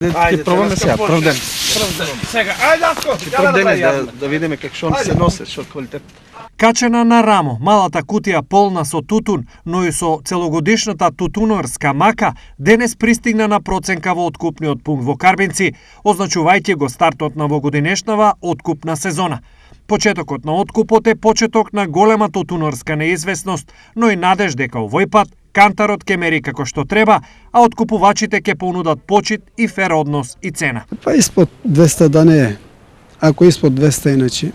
Ќе пробаме сега, прв ден. Сега, ајде Аско, Прв ден е да видиме како што се носи, што квалитет. Качена на рамо, малата кутија полна со тутун, но и со целогодишната тутунарска мака, денес пристигна на проценка во откупниот пункт во Карбинци, означувајќи го стартот на вогодинешнава откупна сезона. Почетокот на откупот е почеток на голема тутунарска неизвестност, но и надеж дека овој пат кантарот ќе мери како што треба, а откупувачите ќе понудат почит и фер однос и цена. Па испод 200 да не е. Ако испод 200 иначе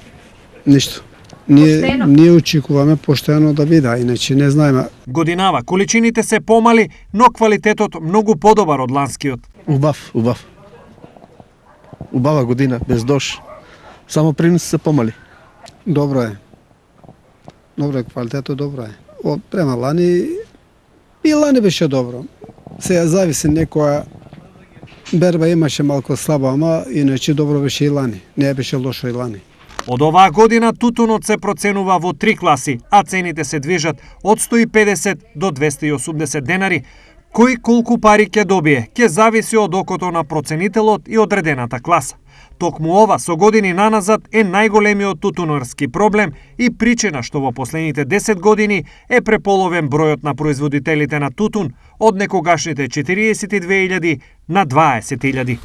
ништо. Ние очекуваме поштено да биде, иначе не знаеме. Годинава количините се помали, но квалитетот многу подобар од ланскиот. Убав. Убава година, без дош. Само приноси се помали. Добро е. Добро е, квалитетот добро е. Од према лани и лани беше добро. Сега зависи, некоја берба имаше малку слаба, ама иначе добро беше и лани. Не беше лошо и лани. Од оваа година тутунот се проценува во 3 класи, а цените се движат од 150 до 280 денари. Кој колку пари ќе добие, ќе зависи од окото на проценителот и одредената класа. Токму ова со години наназад е најголемиот тутунарски проблем и причина што во последните 10 години е преполовен бројот на производителите на тутун од некогашните 42.000 на 20.000.